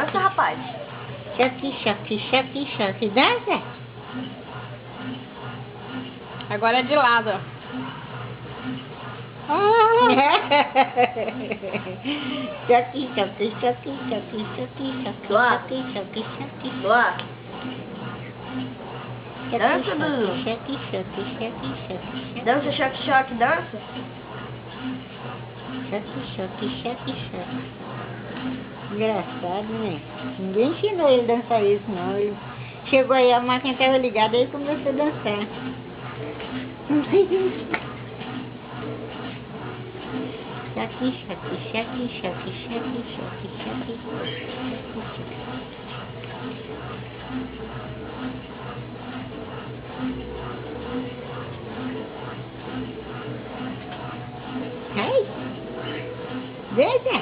Dança, rapaz. Dança. Agora é de lado, ó. Lá. Dança, Dudu. Dança, choque, dança. Engraçado, né? Ninguém ensinou ele a dançar isso, não. Ele chegou aí, a máquina estava ligada, aí começou a dançar. Ai, veja.